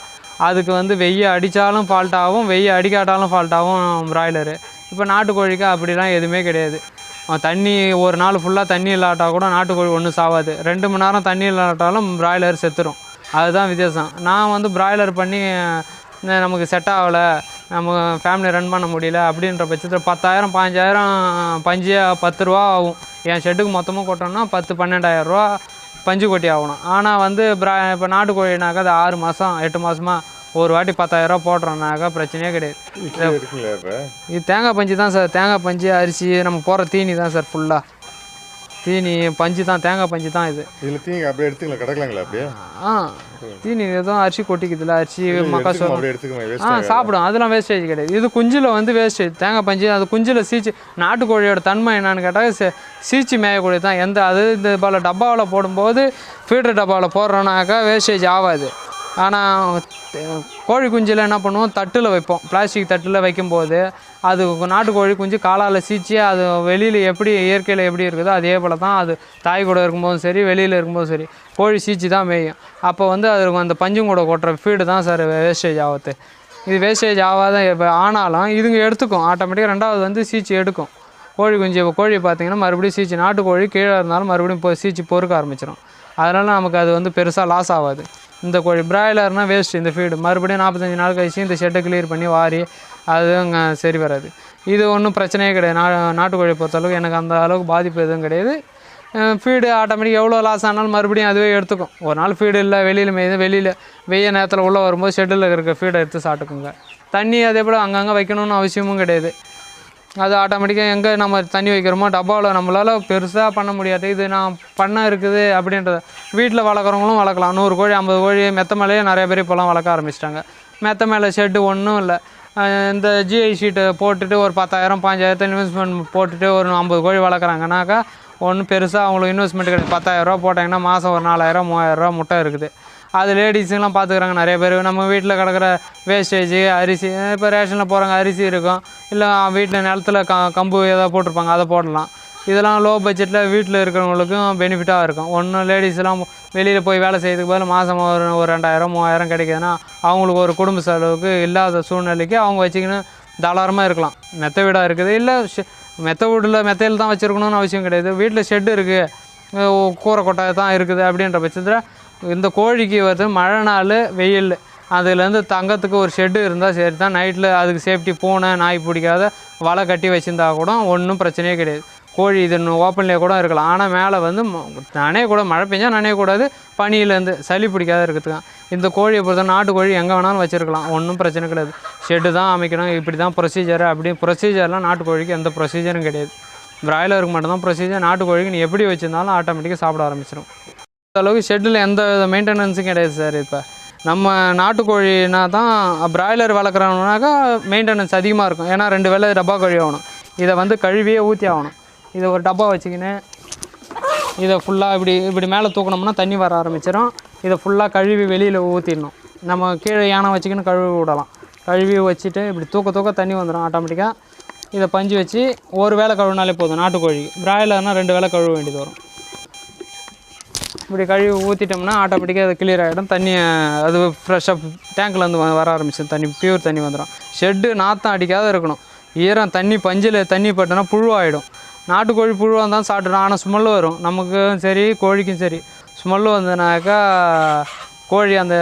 அதுக்கு வந்து வெய்ய அடித்தாலும் ஃபால்ட் ஆகும், வெய்ய அடிக்காட்டாலும் ஃபால்ட் ஆகும் பிராய்லரு. இப்போ நாட்டுக்கோழிக்கு அப்படிலாம் எதுவுமே கிடையாது. தண்ணி ஒரு நாள் ஃபுல்லாக தண்ணி இல்லாட்டால் கூட நாட்டுக்கோழி ஒன்றும் சாவாது. 2 மணி நேரம் தண்ணி இல்லாட்டாலும் பிராய்லர் செத்துரும். அதுதான் வித்தியாசம். நான் வந்து பிராய்லர் பண்ணி நமக்கு செட் ஆகலை, நம்ம ஃபேமிலி ரன் பண்ண முடியல அப்படின்ற பட்சத்தில் 10,000 15,000 பஞ்சு 10 ரூபா ஆகும். என் ஷெட்டுக்கு மொத்தமாக கொட்டோம்னா 10-12,000 ரூபா பஞ்சு கொட்டி ஆகணும். ஆனால் வந்து இப்போ நாட்டுக்கோழினாக்கா அது 6 மாதம் 8 மாதமாக ஒரு வாட்டி 10,000 ரூபா போடுறோன்னாக்கா பிரச்சனையே கிடையாது. இது தேங்காய் பஞ்சு தான் சார். தேங்காய் பஞ்சு அரிசி நம்ம போகிற தீனி தான் சார். ஃபுல்லாக தீனி பஞ்சு தான், தேங்காய் பஞ்சு தான் இது. இதில் தீனி அப்படியே எடுத்துக்கலாம், கிடக்கலாங்களா அப்படியே? தீனி எதுவும் அரிசி கொட்டிக்குதுல, அரிசி மக்காசோளம் சாப்பிடும். அதெல்லாம் வேஸ்டேஜ் கிடையாது. இது குஞ்சில் வந்து வேஸ்டேஜ் தேங்காய் பஞ்சு. அது குஞ்சில் சீச்சு நாட்டுக்கோழியோட தன்மை என்னன்னு கேட்டால் சீச்சு மேயக்கூடிய தான். இந்த போல் டப்பாவில் போடும்போது ஃபீடர் டப்பாவில் போடுறோன்னாக்கா வேஸ்டேஜ் ஆகாது. ஆனால் கோழி குஞ்சில் என்ன பண்ணுவோம், தட்டில் வைப்போம். பிளாஸ்டிக் தட்டில் வைக்கும்போது அது நாட்டுக்கோழி குஞ்சு காலால் சீச்சு அது வெளியில் எப்படி இயற்கையில் எப்படி இருக்குதோ அதே போல் தான் அது தாய் கூட இருக்கும்போதும் சரி வெளியில் இருக்கும்போதும் சரி கோழி சீச்சு தான் மேயும். அப்போ வந்து அது அந்த பஞ்சும் கூட கொட்டுற ஃபீடு தான் சார் வேஸ்டேஜ் ஆகுது. இது வேஸ்டேஜ் ஆகாத இப்போ ஆனாலும் இதுங்க எடுத்துக்கும். ஆட்டோமேட்டிக்காக 2வது வந்து சீச்சு எடுக்கும். கோழி குஞ்சு கோழி பார்த்திங்கன்னா மறுபடியும் சீச்சு நாட்டுக்கோழி கீழே இருந்தாலும் மறுபடியும் சீச்சு பொறுக்க ஆரம்பிச்சிடும். அதனால் நமக்கு அது வந்து பெருசாக லாஸ் ஆகாது. இந்த கோழி பிராய்லர்னால் வேஸ்ட்டு. இந்த ஃபீடு மறுபடியும் 45 நாள் கழிச்சு இந்த ஷெட்டை கிளியர் பண்ணி வாரி அது அங்கே சரி வராது. இது ஒன்றும் பிரச்சனையே கிடையாது. நாட்டுக்கோழி பொறுத்தளவுக்கு எனக்கு அந்த அளவுக்கு பாதிப்பு எதுவும் கிடையாது. ஃபீடு ஆட்டோமேட்டிக் எவ்வளோ லாஸ் ஆனாலும் மறுபடியும் அதுவே எடுத்துக்கும். ஒரு நாள் ஃபீடு இல்லை வெளியில் வெளியில் வெய்ய நேரத்தில் உள்ளே வரும்போது ஷெட்டில் இருக்க ஃபீடை எடுத்து சாப்பிட்டுக்குங்க. தண்ணி அதே போல் அங்கங்கே வைக்கணும்னு அவசியமும் கிடையாது. அது ஆட்டோமேட்டிக்காக எங்கே நம்ம தண்ணி வைக்கிறோமோ டப்பாவில் நம்மளால் பெருசாக பண்ண முடியாது. இது நான் பண்ண இருக்குது அப்படின்றத வீட்டில் வளர்க்குறவங்களும் வளர்க்கலாம். 100 கோழி 50 கோழி மெத்த மேலேயே நிறைய பேர் இப்போலாம் வளர்க்க ஆரம்பிச்சிட்டாங்க. மெத்த மேலே ஷெட்டு ஒன்றும் இல்லை. இந்த ஜிஐ ஷீட்டை போட்டுட்டு ஒரு 10,000 15,000 இன்வெஸ்ட்மெண்ட் போட்டுட்டு ஒரு 50 கோழி வளர்க்குறாங்கனாக்கா ஒன்றும் பெருசாக அவங்களுக்கு இன்வெஸ்ட்மெண்ட் கிடையாது. 10,000 ரூபா போட்டாங்கன்னா மாதம் ஒரு 4,000 3,000 ரூபா முட்டை இருக்குது. அது லேடிஸுங்கெலாம் பார்த்துக்குறாங்க நிறைய பேர். நம்ம வீட்டில் கிடக்கிற வேஸ்டேஜ் அரிசி இப்போ ரேஷனில் போகிறாங்க அரிசி இருக்கும், இல்லை வீட்டில் நிலத்தில் கம்பு ஏதாவது போட்டிருப்பாங்க அதை போடலாம். இதெல்லாம் லோ பட்ஜெட்டில் வீட்டில் இருக்கிறவங்களுக்கும் பெனிஃபிட்டாக இருக்கும். ஒன்றும் லேடிஸ்லாம் வெளியில் போய் வேலை செய்யறதுக்கு பதில் மாதம் ஒரு 2,000 3,000 கிடைக்குதுன்னா அவங்களுக்கு ஒரு குடும்ப செலவுக்கு இல்லாத சூழ்நிலைக்கு அவங்க வச்சிக்கின்னு தாராளமாக இருக்கலாம். மெத்த வீடாக இருக்குது, இல்லை மெத்தையில் தான் வச்சுருக்கணும்னு அவசியம் கிடையாது. வீட்டில் ஷெட்டு இருக்குது, கூரை கொட்டாய் தான் இருக்குது அப்படின்ற பட்சத்தில் இந்த கோழிக்கு வந்து மழை நாள் வெயில் அதுலேருந்து தங்கத்துக்கு ஒரு ஷெட்டு இருந்தால் சரி தான். நைட்டில் அதுக்கு சேஃப்டி பூனை நாய் பிடிக்காத வலை கட்டி வச்சுருந்தா கூட ஒன்றும் பிரச்சனையே கிடையாது. கோழி இது ஓப்பன்லேயே கூட இருக்கலாம். ஆனால் மேலே வந்து நனையக்கூடாது, மழை பெஞ்சால் நனையக்கூடாது, பனியிலேருந்து சளி பிடிக்காத இருக்கிறதுக்கு. இந்த கோழியை பொறுத்த நாட்டுக்கோழி எங்கே வேணாலும் வச்சுருக்கலாம், ஒன்றும் பிரச்சனை கிடையாது. ஷெட்டு தான் அமைக்கணும், இப்படி தான் ப்ரொசீஜர், அப்படி ப்ரொசீஜர்லாம் நாட்டுக்கோழிக்கு எந்த ப்ரொசீஜரும் கிடையாது. பிராய்லருக்கு மட்டும்தான் ப்ரொசீஜர். நாட்டுக்கோழிக்கு நீ எப்படி வச்சுருந்தாலும் ஆட்டோமேட்டிக்காக சாப்பிட ஆரம்பிச்சிடும். அளவுக்கு ஷெட்டில் எந்த மெயின்டெனன்ஸும் கிடையாது சார். இப்போ நம்ம நாட்டுக்கோழினா தான் பிராய்லர் வளர்க்குறோம்னாக்கா மெயின்டெனன்ஸ் அதிகமாக இருக்கும். ஏன்னா 2 வேளை டப்பா கழுவி ஆகணும், இதை வந்து கழுவியே ஊற்றி ஆகணும். இதை ஒரு டப்பா வச்சுக்கின்னு இதை ஃபுல்லாக இப்படி மேலே தூக்கணும்னா தண்ணி வர ஆரம்பிச்சிடும். இதை ஃபுல்லாக கழுவி வெளியில் ஊற்றிடணும். நம்ம கீழே யானை வச்சுக்கின்னு கழுவி விடலாம். கழுவி வச்சுட்டு இப்படி தூக்க தண்ணி வந்துடும் ஆட்டோமேட்டிக்காக. இதை பஞ்சு வச்சு ஒரு வேளை கழுவினாலே போதும் நாட்டுக்கோழி. பிராய்லர்னால் 2 வேளை கழுவ வேண்டியது வரும். இப்படி கழுவி ஊற்றிட்டோம்னா ஆட்டோமேட்டிக்காக அது கிளியர் ஆகிடும். தண்ணி அது ஃப்ரெஷ்ஷாக டேங்க்லேருந்து வர ஆரம்பிச்சு தண்ணி, பியூர் தண்ணி வந்துடும். ஷெட்டு நாற்றம் அடிக்காத இருக்கணும். ஈரம் தண்ணி பஞ்சில் தண்ணி பட்டுனா புழுவாகிடும். நாட்டுக்கோழி புழுவாக தான் சாப்பிட்றோம், ஆனால் ஸ்மெல்லு வரும். நமக்கும் சரி கோழிக்கும் சரி ஸ்மெல்லு வந்ததுனாக்கா கோழி அந்த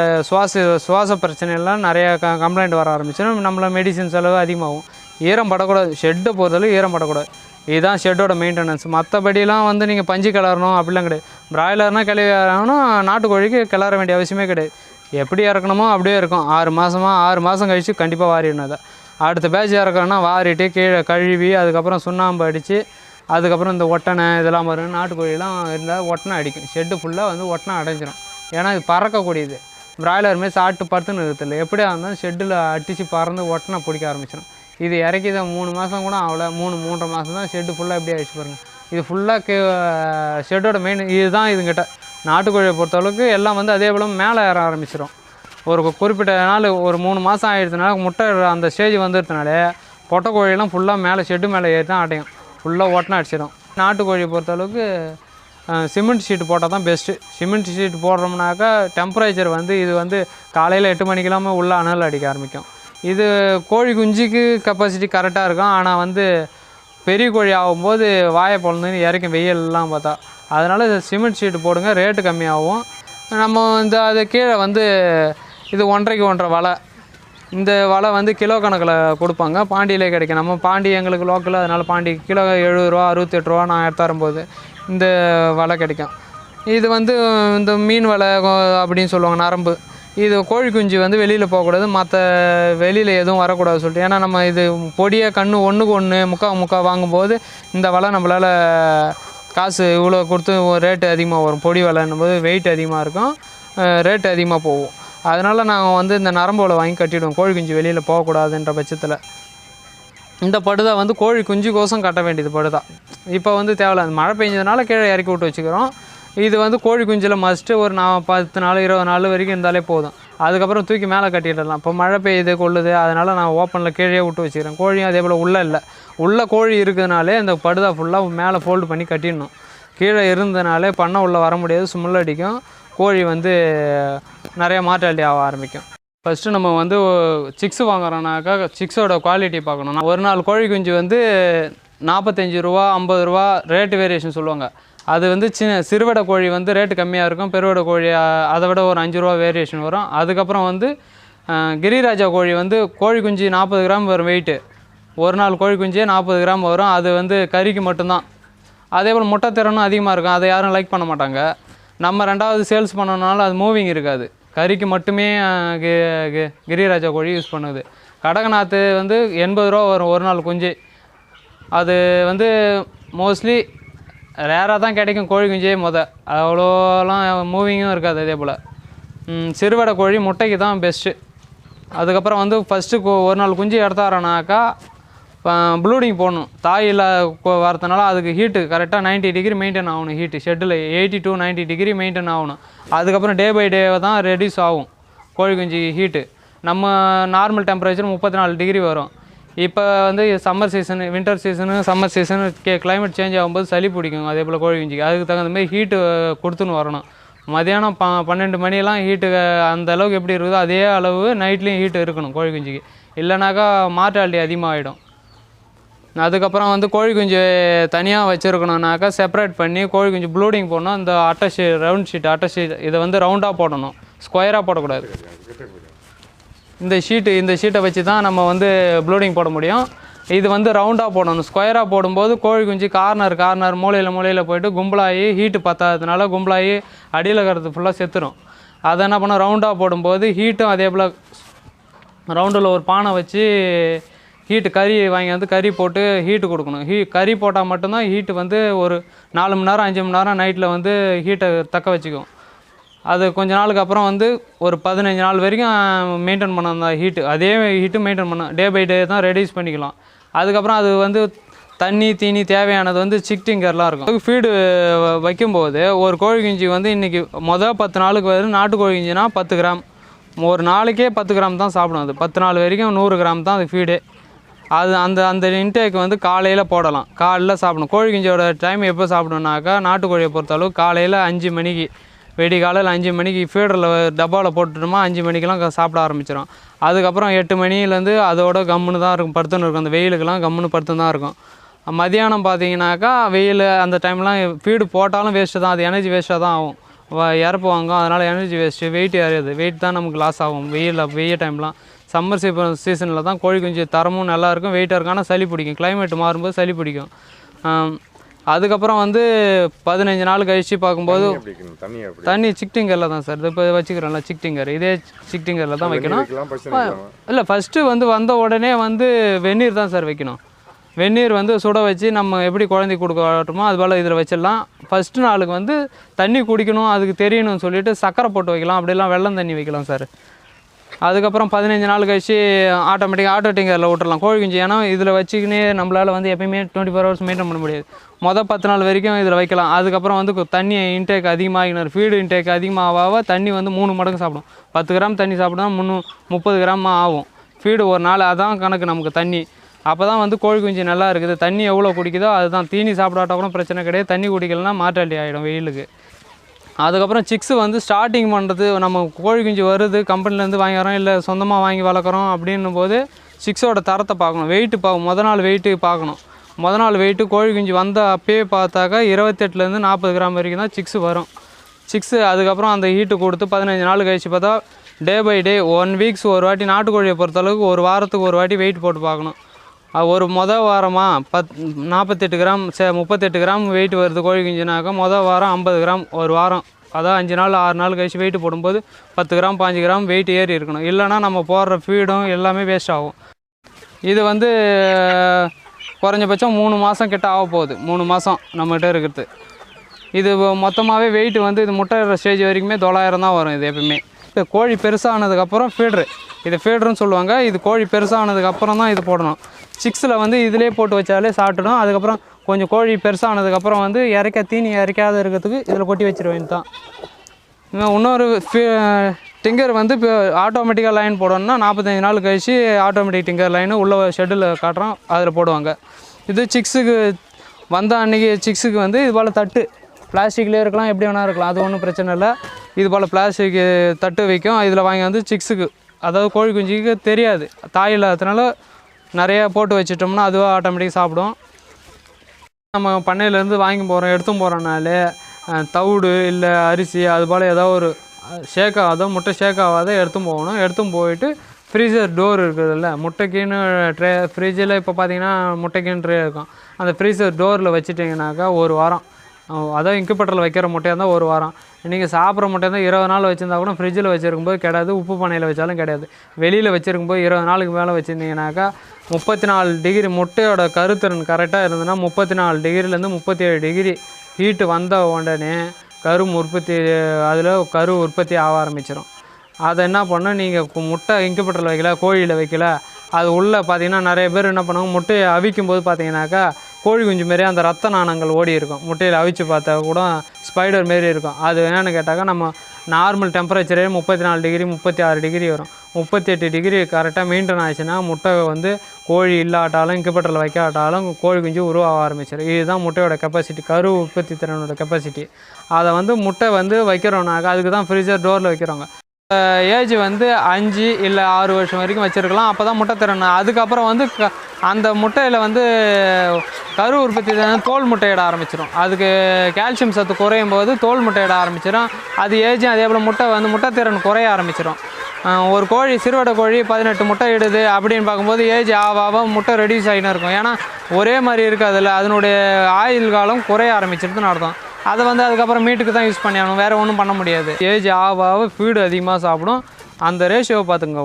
சுவாச பிரச்சனைலாம் நிறைய கம்ப்ளைண்ட் வர ஆரம்பிச்சிடும். நம்மள மெடிசின் செலவு அதிகமாகும். ஈரம் படக்கூடாது, ஷெட்டை பொறுத்தளவு ஈரம் படக்கூடாது. இதுதான் ஷெட்டோட மெயின்டெனன்ஸ். மற்றபடிலாம் வந்து நீங்கள் பஞ்சு கிளறணும் அப்படிலாம் கிடையாது. பிராய்லர்னால் கிளவி இறங்கணும், நாட்டுக்கோழிக்கு கிளற வேண்டிய அவசியமே கிடையாது. எப்படி இறக்கணுமோ அப்படியே இருக்கும். 6 மாதம் கழித்து கண்டிப்பாக வாரிடணும். அதை அடுத்த பேட்ச் இறக்கணும்னா வாரிட்டு கீழே கழுவி அதுக்கப்புறம் சுண்ணாம்பு அடித்து அதுக்கப்புறம் இந்த ஒட்டனை இதெல்லாம் வரும். நாட்டுக்கோழிலாம் இருந்தால் ஒட்டனை அடிக்கும். ஷெட்டு ஃபுல்லாக வந்து ஒட்டனை அடைஞ்சிரும். ஏன்னா இது பறக்கக்கூடியது. பிராய்லர் மாரி சாப்பிட்டு படுத்துன்னு இருக்கிறதில்ல. எப்படியா இருந்தாலும் ஷெட்டில் அடித்து பறந்து ஒட்டனை பிடிக்க ஆரம்பிச்சிடும். இது இறக்கி தான் 3 மாதம் கூட அவ்வளோ, 3-3.5 மாதம் தான் ஷெட்டு ஃபுல்லாக எப்படி ஆகிடுச்சு பாருங்கள். இது ஃபுல்லாக ஷெட்டோட மெயின் இதுதான். இதுங்கிட்ட நாட்டுக்கோழியை பொறுத்தளவுக்கு எல்லாம் வந்து அதே போல் மேலே ஏற ஆரம்பிச்சிடும். ஒரு குறிப்பிட்ட நாள் ஒரு 3 மாதம் ஆகிடுதுனால முட்டை அந்த ஸ்டேஜ் வந்துடுறதுனாலே பொட்டைக்கோழியெல்லாம் ஃபுல்லாக மேலே ஷெட்டு மேலே ஏறி தான் அடையும். ஃபுல்லாக ஒட்டனை அடிச்சிடும். நாட்டுக்கோழியை பொறுத்தளவுக்கு சிமெண்ட் ஷீட்டு போட்டால் தான் பெஸ்ட்டு. சிமெண்ட் ஷீட் போடுறோம்னாக்கா டெம்பரேச்சர் வந்து இது வந்து காலையில் 8 மணிக்கெல்லாமல் உள்ள அனல் அடிக்க ஆரம்பிக்கும். இது கோழி குஞ்சுக்கு கெப்பாசிட்டி கரெக்டாக இருக்கும். ஆனால் வந்து பெரிய கோழி ஆகும்போது வாயை பொழுதுன்னு இறக்கும் வெயிலெலாம் பார்த்தா. அதனால் சிமெண்ட் ஷீட்டு போடுங்க, ரேட்டு கம்மியாகும். நம்ம இந்த அது கீழே வந்து இது 1.5க்கு 1.5 வலை. இந்த வலை வந்து கிலோ கணக்கில் கொடுப்பாங்க. பாண்டியிலே கிடைக்கும். நம்ம பாண்டி எங்களுக்கு லோக்கல், அதனால் பாண்டி கிலோ 70 ரூபா 68 ரூபா நான் எடுத்தாரும்போது இந்த வலை கிடைக்கும். இது வந்து இந்த மீன் வலை அப்படின்னு சொல்லுவாங்க, நரம்பு. இது கோழி குஞ்சு வந்து வெளியில் போகக்கூடாது, மற்ற வெளியில் எதுவும் வரக்கூடாது சொல்லிட்டு. ஏன்னா நம்ம இது பொடியாக கன்று 1க்கு 1 முக்கால் வாங்கும்போது இந்த வலை நம்மளால் காசு இவ்வளோ கொடுத்து ரேட்டு அதிகமாக வரும். பொடி வலைன்னும் போது வெயிட் அதிகமாக இருக்கும், ரேட்டு அதிகமாக போகும். அதனால் நாங்கள் வந்து இந்த நரம்பு வலை வாங்கி கட்டிவிடுவோம், கோழி குஞ்சு வெளியில் போகக்கூடாதுன்ற பட்சத்தில். இந்த படுதா வந்து கோழி குஞ்சு கோசம் கட்ட வேண்டியது படுதா. இப்போ வந்து தேவையில்ல, மழை பெஞ்சதுனால கீழே இறக்கி விட்டு வச்சுக்கிறோம். இது வந்து கோழி குஞ்சில் மஸ்ட்டு ஒரு 10 நாள் 20 நாள் வரைக்கும் இருந்தாலே போதும். அதுக்கப்புறம் தூக்கி மேலே கட்டிடலாம். இப்போ மழை பெய்யுது கொள்ளுது, அதனால் நான் ஓப்பனில் கீழே விட்டு வச்சுக்கிறேன். கோழியும் அதே போல் உள்ளே இல்லை, உள்ளே கோழி இருக்கிறதுனாலே இந்த படுதா ஃபுல்லாக மேலே ஃபோல்டு பண்ணி கட்டிடணும். கீழே இருந்ததுனாலே பண்ணை உள்ளே வர முடியாது, ஸ்மெல் அடிக்கும். கோழி வந்து நிறைய மார்டாலிட்டி ஆக ஆரம்பிக்கும். ஃபஸ்ட்டு நம்ம வந்து சிக்ஸு வாங்குறோன்னாக்கா சிக்ஸோட குவாலிட்டி பார்க்கணும். ஒரு நாள் கோழி குஞ்சு வந்து 45 ரூபா 50 ரூபா ரேட்டு வேரியேஷன் சொல்லுவாங்க. அது வந்து சிறுவடை கோழி வந்து ரேட்டு கம்மியாக இருக்கும், பெருவடை கோழி அதை விட ஒரு 5 ரூபா வேரியேஷன் வரும். அதுக்கப்புறம் வந்து கிரிராஜா கோழி வந்து கோழி குஞ்சு 40 கிராம் வரும் வெயிட்டு. ஒரு நாள் கோழி குஞ்சே 40 கிராம் வரும். அது வந்து கறிக்கு மட்டும்தான். அதே போல் முட்டை திறனும் அதிகமாக இருக்கும், அதை யாரும் லைக் பண்ண மாட்டாங்க. நம்ம 2வது சேல்ஸ் பண்ணனால அது மூவிங் இருக்காது, கறிக்கு மட்டுமே கிரிராஜா கோழி யூஸ் பண்ணுது. கடகநாத்து வந்து 80 ரூபா வரும் ஒரு நாள் குஞ்சு. அது வந்து மோஸ்ட்லி ரேராக தான் கிடைக்கும் கோழி குஞ்சே அவ்வளோலாம் மூவிங்கும் இருக்காது. அதே போல் சிறுவடை கோழி முட்டைக்கு தான் பெஸ்ட்டு. அதுக்கப்புறம் வந்து ஃபஸ்ட்டு ஒரு நாள் குஞ்சு எடுத்தாரோனாக்கா ப்ளூடிங் போடணும். தாயில் வரதுனால அதுக்கு ஹீட்டு கரெக்டாக 90 டிகிரி மெயின்டைன் ஆகணும். Heat shuttle 80 to 90 degree maintain ஆகணும். அதுக்கப்புறம் டே பை டே தான் ரெடியூஸ் ஆகும் கோழி குஞ்சு ஹீட்டு. நம்ம நார்மல் டெம்பரேச்சர் 34 டிகிரி வரும். இப்போ வந்து summer season, winter season, summer season climate change ஆகும்போது சளி பிடிக்கும். அதே போல் கோழி குஞ்சுக்கு அதுக்கு தகுந்த மாதிரி ஹீட்டு கொடுத்துன்னு வரணும். மதியானம் 12 மணியெல்லாம் ஹீட்டு அந்த அளவுக்கு எப்படி இருக்குதோ அதே அளவு நைட்லேயும் ஹீட்டு இருக்கணும் கோழி குஞ்சுக்கு. இல்லைனாக்கா மார்டாலிட்டி அதிகமாகிடும். அதுக்கப்புறம் வந்து கோழி குஞ்சு தனியாக வச்சுருக்கணுன்னாக்கா செப்பரேட் பண்ணி கோழி குஞ்சு ப்ளூடிங் போடணும். இந்த ரவுண்ட் ஷீட் இதை வந்து ரவுண்டாக போடணும், ஸ்கொயராக போடக்கூடாது. இந்த ஷீட்டை வச்சு தான் நம்ம வந்து ப்ளூடிங் போட முடியும். இது வந்து ரவுண்டாக போடணும். ஸ்கொயராக போடும்போது கோழி குஞ்சு கார்னர் மூலையில் போயிட்டு கும்பலாகி ஹீட்டு பத்தாததுனால கும்பலாகி அடியில் இருக்கிறது ஃபுல்லாக செத்துரும். அதை என்ன பண்ணோம், ரவுண்டாக போடும்போது ஹீட்டும் அதே போல் ரவுண்டில் ஒரு பானை வச்சு ஹீட்டு கறி வாங்கி வந்து கறி போட்டு ஹீட்டு கொடுக்கணும். கறி போட்டால் மட்டும்தான் ஹீட்டு வந்து ஒரு 4 மணி நேரம் 5 மணி நேரம் நைட்டில் வந்து ஹீட்டை தக்க வச்சுக்கும். அது கொஞ்ச நாளுக்கு அப்புறம் வந்து ஒரு 15 நாள் வரைக்கும் மெயின்டைன் பண்ண அந்த ஹீட்டு, அதே ஹீட்டு மெயின்டைன் பண்ண டே பை டே தான் ரெடியூஸ் பண்ணிக்கலாம். அதுக்கப்புறம் அது வந்து தண்ணி தீனி தேவையானது வந்து சிக்டிங்கர்லாம் இருக்கும். ஃபீடு வைக்கும்போது ஒரு கோழி குஞ்சு வந்து இன்றைக்கி 10 நாளுக்கு வரும். நாட்டு கோழி குஞ்சுனா 10 கிராம், ஒரு நாளைக்கே 10 கிராம் தான் சாப்பிடும். அது 10 நாள் வரைக்கும் 100 கிராம் தான் அது ஃபீடே. அது அந்த இன்டேக் வந்து காலையில் போடலாம், காலையில் சாப்பிடணும். கோழி குஞ்சோட டைம் எப்போ சாப்பிடணுன்னாக்கா நாட்டுக்கோழியை பொறுத்தளவு காலையில் 5 மணிக்கு, காலையில் 5 மணிக்கு ஃபீடரில் டப்பாவில் போட்டுட்டோமா 5 மணிக்கெலாம் சாப்பிட ஆரம்பிச்சிடும். அதுக்கப்புறம் 8 மணிலேருந்து அதோட கம்முன்னு தான் இருக்கும், படுத்துன்னு இருக்கும். அந்த வெயிலுக்கெல்லாம் கம்முன்னு படுத்துன்னு தான் இருக்கும். மதியானம் பார்த்தீங்கன்னாக்கா வெயில் அந்த டைம்லாம் ஃபீடு போட்டாலும் வேஸ்ட்டு தான், அது எனர்ஜி வேஸ்ட்டாக தான் ஆகும். இறப்பு வாங்கும், அதனால் எனர்ஜி வேஸ்ட்டு, வெயிட் ஏறியது, வெயிட் தான் நமக்கு லாஸ் ஆகும் வெயில் டைம்லாம். சம்மர் சீசனில் தான் கோழி குஞ்சு தரமும் நல்லாயிருக்கும், வெயிட்டாக இருக்கும். ஆனால் சளி பிடிக்கும், கிளைமேட் மாறும்போது சளி பிடிக்கும். அதுக்கப்புறம் வந்து 15 நாள் கழித்து பார்க்கும்போது தண்ணி சிக்டிங்கரில் தான் சார், இது இப்போ வச்சுக்கிறோம்ல சிக்டிங்கர், இதே சிக்டிங்கரில் தான் வைக்கணும். இல்லை ஃபஸ்ட்டு வந்து வந்த உடனே வந்து வெந்நீர் தான் சார் வைக்கணும். வெந்நீர் வந்து சுட வச்சு நம்ம எப்படி குழந்தைக்கு கொடுக்கட்டுமோ அது போல் இதில் வச்சிடலாம். ஃபஸ்ட்டு நாளுக்கு வந்து தண்ணி குடிக்கணும், அதுக்கு தெரியணும்னு சொல்லிவிட்டு சக்கரை போட்டு வைக்கலாம், அப்படிலாம் வெள்ளம் தண்ணி வைக்கலாம் சார். அதுக்கப்புறம் 15 நாள் கழிச்சு ஆட்டோமேட்டிக்காக ஆட்டோ டிங்கரில் விட்டுறலாம் கோழி குஞ்சு. ஏன்னா இதில் வச்சுக்கினே நம்மளால் வந்து எப்பயுமே 24 ஹவர்ஸ் மெயின்டைன் பண்ண முடியாது. 10 நாள் வரைக்கும் இதில் வைக்கலாம். அதுக்கப்புறம் வந்து தண்ணி இன்டேக் அதிகமாகினார், ஃபீடு இன்டேக் அதிகமாக தண்ணி வந்து 3 மடங்கு சாப்பிடும். 10 கிராம் தண்ணி சாப்பிட்டா 30 கிராம் ஆகும் ஃபீடு ஒரு நாள். அதான் கணக்கு நமக்கு தண்ணி. அப்போ தான் வந்து கோழி குஞ்சு நல்லா இருக்குது. தண்ணி எவ்வளோ குடிக்குதோ அதுதான். தீனி சாப்பிடாட்டா கூட பிரச்சனை கிடையாது, தண்ணி குடிக்கலன்னா மாட்டாளி ஆகிடும் வெயிலுக்கு. அதுக்கப்புறம் சிக்ஸு வந்து ஸ்டார்டிங் பண்ணுறது, நம்ம கோழி குஞ்சு வருது கம்பெனிலேருந்து வாங்கி வரோம் இல்லை சொந்தமாக வாங்கி வளர்க்குறோம் அப்படின்னும் போது சிக்ஸோட தரத்தை பார்க்கணும், வெயிட்டு மொதல் நாள் வெயிட்டு பார்க்கணும். மொதல் நாள் வெயிட்டு கோழி குஞ்சு வந்த அப்பயே பார்த்தாக்கா 28லேருந்து 40 கிராம் வரைக்கும் தான் சிக்ஸு வரும். சிக்ஸு அதுக்கப்புறம் அந்த ஹீட்டு கொடுத்து 15 நாள் கழிச்சு பார்த்தா டே பை டே 1 வீக்ஸ் ஒரு வாட்டி நாட்டுக்கோழியை பொறுத்தளவுக்கு ஒரு வாரத்துக்கு ஒரு வாட்டி வெயிட் போட்டு பார்க்கணும். ஒரு வாரமாக 48 கிராம் 38 கிராம் வெயிட் வருது கோழி குஞ்சுனாக்கா வாரம் 50 கிராம், ஒரு வாரம் அதான் 5 நாள் 6 நாள் கழிச்சு வெயிட்டு போடும்போது 10 கிராம் 5 கிராம் வெயிட் ஏறி இருக்கணும். இல்லைனா நம்ம போடுற ஃபீடும் எல்லாமே வேஸ்ட் ஆகும். இது வந்து குறைஞ்சபட்சம் 3 மாதம் கிட்ட ஆக போகுது. 3 மாதம் நம்மகிட்ட இருக்கிறது. இது மொத்தமாகவே வெயிட் வந்து இது முட்டையிற ஸ்டேஜ் வரைக்குமே 900 தான் வரும். இது எப்பவுமே இப்போ கோழி பெருசானதுக்கப்புறம் ஃபீட்ரு, இது ஃபீட்ருன்னு சொல்லுவாங்க. இது கோழி பெருசானதுக்கப்புறம் தான் இது போடணும். சிக்ஸில் வந்து இதிலே போட்டு வச்சாலே சாப்பிட்டுடும். அதுக்கப்புறம் கொஞ்சம் கோழி பெருசானதுக்கப்புறம் வந்து தீனி இறைக்காத இருக்கிறதுக்கு இதில் கொட்டி வச்சிருவேன் தான். இன்னொரு டிங்கர் வந்து இப்போ ஆட்டோமேட்டிக்காக லைன் போடணும்னா 45 நாள் கழிச்சு ஆட்டோமேட்டிக் டிங்கர் லைனு உள்ள ஷெட்டில் காட்டுறோம், அதில் போடுவாங்க. இது சிக்ஸுக்கு வந்த அன்றைக்கி சிக்ஸுக்கு வந்து இது போல் தட்டு பிளாஸ்டிக்லேயே இருக்கலாம், எப்படி வேணா இருக்கலாம், அது ஒன்றும் பிரச்சனை இல்லை. இது போல் பிளாஸ்டிக் தட்டு வைக்கும், இதில் வாங்கி வந்து சிக்ஸுக்கு, அதாவது கோழி குஞ்சுக்கு தெரியாது தாய் இல்லாததுனால நிறையா போட்டு வச்சிட்டோம்னா அதுவாக ஆட்டோமேட்டிக்காக சாப்பிடும். நம்ம பண்ணையிலேருந்து வாங்கி போகிறோம் எடுத்தும் போகிறோம்னாலே தவிடு இல்லை அரிசி அது போல் ஏதாவது ஒரு ஷேக்காகாதோ முட்டை ஷேக்காகாத எடுத்தும் போகணும். எடுத்தும் போயிட்டு ஃப்ரீசர் டோர் இருக்குதுல்ல, முட்டைக்குன்னு ட்ரே ஃப்ரிட்ஜில் இப்போ பார்த்தீங்கன்னா முட்டைக்குன்னு ட்ரே இருக்கும், அந்த ஃப்ரீசர் டோரில் வச்சுட்டிங்கனாக்கா ஒரு வாரம், அதாவது இன்குபேட்டரில் வைக்கிற முட்டையாக இருந்தால் ஒரு வாரம், நீங்கள் சாப்பிட்ற முட்டையாக இருந்தால் 20 நாள் வச்சுருந்தா கூட ஃப்ரிட்ஜில் வச்சுருக்கும்போது கிடையாது, உப்பு பானையில் வச்சாலும் கிடையாது. வெளியில் வச்சுருக்கும்போது 20 நாளுக்கு மேலே வச்சுருந்தீங்கனாக்கா 34 டிகிரி முட்டையோட கருத்திறன் கரெக்டாக இருந்ததுன்னா 34 டிகிரிலேருந்து 37 டிகிரி ஹீட்டு வந்த உடனே கரு உற்பத்தி ஆக ஆரம்பிச்சிடும். அதை என்ன பண்ணணும், நீங்கள் முட்டை இன்குபேட்டரில் வைக்கல கோழியில் வைக்கல, அது உள்ளே பார்த்தீங்கன்னா நிறைய பேர் என்ன பண்ணுவாங்க, முட்டையை அவிக்கும் போது பார்த்தீங்கன்னாக்கா கோழி குஞ்சு மாரி அந்த ரத்த நாணங்கள் ஓடி இருக்கும். முட்டையில் அவிச்சு பார்த்தா கூட ஸ்பைடர் மாரி இருக்கும். அது என்னென்னு கேட்டாக்கா நம்ம நார்மல் டெம்பரேச்சரே 34 டிகிரி 36 டிகிரி வரும். 38 டிகிரி கரெக்டாக மெயின்டைன் ஆச்சுன்னா முட்டை வந்து கோழி இல்லாட்டாலும் இன்குபேட்டரில் வைக்காட்டாலும் கோழி குஞ்சு உருவாக ஆரம்பிச்சிடும். இதுதான் முட்டையோட கெப்பாசிட்டி, கரு உற்பத்தி திறனோட கெப்பாசிட்டி. அதை வந்து முட்டை வந்து வைக்கிறோம்னாக்கா அதுக்கு தான் ஃப்ரீசர் டோரில் வைக்கிறோங்க. ஏஜ் வந்து 5 இல்லை 6 வருஷம் வரைக்கும் வச்சுருக்கலாம், அப்போ தான் முட்டை திறன். அதுக்கப்புறம் வந்து அந்த முட்டையில் வந்து கரு உற்பத்தி தோல் முட்டையிட ஆரம்பிச்சிடும். அதுக்கு கால்சியம் சத்து குறையும் போது தோல் முட்டையிட ஆரம்பிச்சிடும். அது ஏஜும் அதே போல் முட்டை திறன் குறைய ஆரம்பிச்சிடும். ஒரு கோழி சிறுவடை கோழி 18 முட்டை இடுது அப்படின்னு பார்க்கும்போது ஏஜ் ஆக முட்டை ரெடியூஸ் ஆகினே இருக்கும். ஏன்னா ஒரே மாதிரி இருக்காதுல்ல, அதனுடைய ஆயுள் காலம் குறைய ஆரம்பிச்சிருதுன்னு அர்த்தம். அதை வந்து அதுக்கப்புறம் மீட்டுக்கு தான் யூஸ் பண்ணி ஆகணும், வேறு ஒன்றும் பண்ண முடியாது. ஏஜ் ஆக ஃபீடு அதிகமாக சாப்பிடும். அந்த ரேஷியோவை பார்த்துங்க,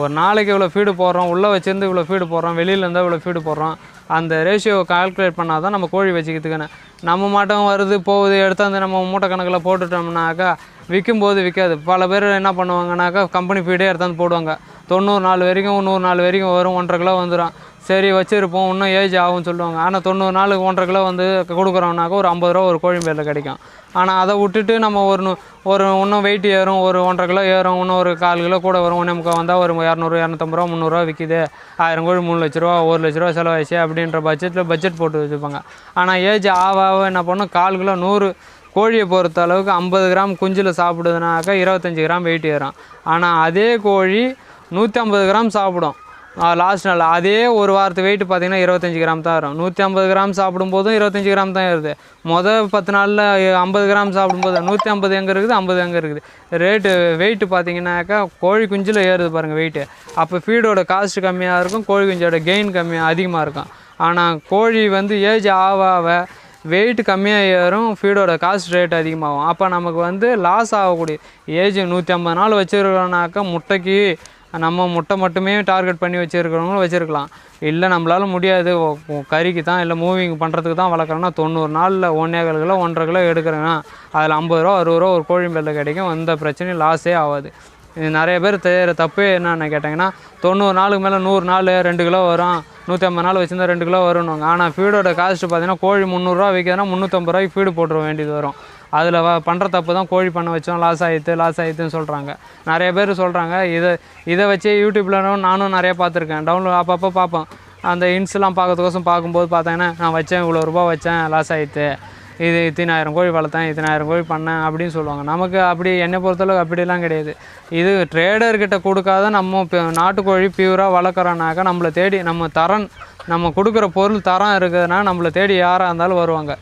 ஒரு நாளைக்கு இவ்வளோ ஃபீடு போடுறோம், உள்ளே வச்சுருந்து இவ்வளோ ஃபீடு போடுறோம், வெளியில் இருந்தால் இவ்வளோ ஃபீடு போடுறோம். அந்த ரேஷியோவை கால்குலேட் பண்ணால் தான் நம்ம கோழி வச்சுக்கிறதுக்குன்னு. நம்ம மட்டும் வருது போகுது எடுத்தாந்து நம்ம மூட்டை கணக்கில் போட்டுட்டோம்னாக்கா விற்கும்போது விற்காது. பல பேர் என்ன பண்ணுவாங்கனாக்கா கம்பெனி ஃபீடே எடுத்தாந்து போடுவாங்க. 90 நாள் வரைக்கும் 100 நாள் வரைக்கும் வரும், 1.5 கிலோ வந்துடும். சரி வச்சுருப்போம், இன்னும் ஏஜ் ஆகும்னு சொல்லுவாங்க. ஆனால் 90 நாளுக்கு 1.5 கிலோ வந்து கொடுக்குறோம்னாக்கா ஒரு 50 ரூபா ஒரு கோழி பேரில் கிடைக்கும். ஆனால் அதை விட்டுட்டு நம்ம ஒரு இன்னும் வெயிட் ஏறும், ஒரு 1.5 கிலோ ஏறும், இன்னும் ஒரு 1/4 கிலோ கூட வரும், 1.25 வந்தால் ஒரு 200 250 ரூபா 300 ரூபா விற்கிது, 1000 கோழி 3 லட்ச ரூபா 1 லட்ச ரூபா செலவாயிடுச்சு அப்படின்ற பட்ஜெட் போட்டு வச்சுருப்பாங்க. ஆனால் ஏஜ் ஆக என்ன பண்ணும், 1/4 கிலோ 100 கோழியை பொறுத்த அளவுக்கு 50 கிராம் குஞ்சில் சாப்பிடுதுனாக்கா 25 கிராம் வெயிட் ஏறும். ஆனால் அதே கோழி 150 கிராம் சாப்பிடும் லாஸ்ட் நாள். அதே ஒரு வாரத்து வெயிட் பார்த்திங்கன்னா 25 கிராம் தான் வரும். 150 கிராம் சாப்பிடும்போதும் 25 கிராம் தான் ஏறுது. மொதல் 10 நாளில் 50 கிராம் சாப்பிடும்போது 150 எங்கே இருக்குது, 50 எங்கே இருக்குது. வெயிட்டு பார்த்திங்கனாக்கா கோழி குஞ்சில் ஏறுது பாருங்கள் வெயிட்டு. அப்போ ஃபீடோட காஸ்ட் கம்மியாக இருக்கும், கோழி குஞ்சோட கெயின் அதிகமாக இருக்கும். ஆனால் கோழி வந்து ஏஜ் ஆக வெயிட் கம்மியாக ஏறும், ஃபீடோட காஸ்ட் ரேட் அதிகமாகும். அப்போ நமக்கு வந்து லாஸ் ஆகக்கூடிய ஏஜ் 150 நாள் வச்சுருக்கோம்னாக்கா முட்டைக்கு நம்ம முட்டை மட்டுமே டார்கெட் பண்ணி வச்சுருக்கிறவங்களும் வச்சுருக்கலாம். இல்லை நம்மளால முடியாது, கறிக்கு தான் இல்லை மூவிங் பண்ணுறதுக்கு தான் வளர்க்குறோன்னா 90 நாளில் 1.25 கிலோ 1.5 கிலோ எடுக்கிறேன்னா அதில் 50 ரூபா 60 ரூபா ஒரு கோழி பேரில் கிடைக்கும். எந்த பிரச்சனையும் லாஸே ஆகாது. இது நிறைய பேர் செய்கிற தப்பு என்னென்னு கேட்டிங்கன்னா 90 நாளுக்கு மேலே 100 நாள் 2 கிலோ வரும், 150 நாள் வச்சுருந்தா 2 கிலோ வரும்னுவாங்க. ஆனால் ஃபீடோட காஸ்ட்டு பார்த்திங்கன்னா கோழி 300 ரூபா விற்கிறதுனா 350 ரூபாய்க்கு ஃபீடு போட்டுற வேண்டியது வரும். அதில் பண்ணுற தப்பு தான் கோழி பண்ண வச்சோம் லாஸ் ஆகிடுதுன்னு சொல்கிறாங்க. நிறைய பேர் சொல்கிறாங்க. இதை வச்சு யூடியூப்பில் நானும் நிறைய பார்த்துருக்கேன், டவுன்லோட் அப்பப்போ பார்ப்பேன். அந்த இன்ஸ்லாம் பார்க்கறதுக்கோசம் பார்க்கும்போது பார்த்தீங்கன்னா நான் வச்சேன் இவ்வளோ ரூபா வச்சேன் லாஸ் ஆகிடுது, இது 1000 கோழி வளர்த்தேன் 1000 கோழி பண்ணேன் அப்படின்னு சொல்லுவாங்க. நமக்கு அப்படி என்னை பொறுத்தளவுக்கு அப்படிலாம் கிடையாது. இது ட்ரேடர்கிட்ட கொடுக்காத நம்ம நாட்டுக்கோழி பியூராக வளர்க்குறோன்னாக்கா நம்மளை தேடி நம்ம கொடுக்குற பொருள் தரம் இருக்குதுன்னா நம்மளை தேடி யாராக இருந்தாலும் வருவாங்க.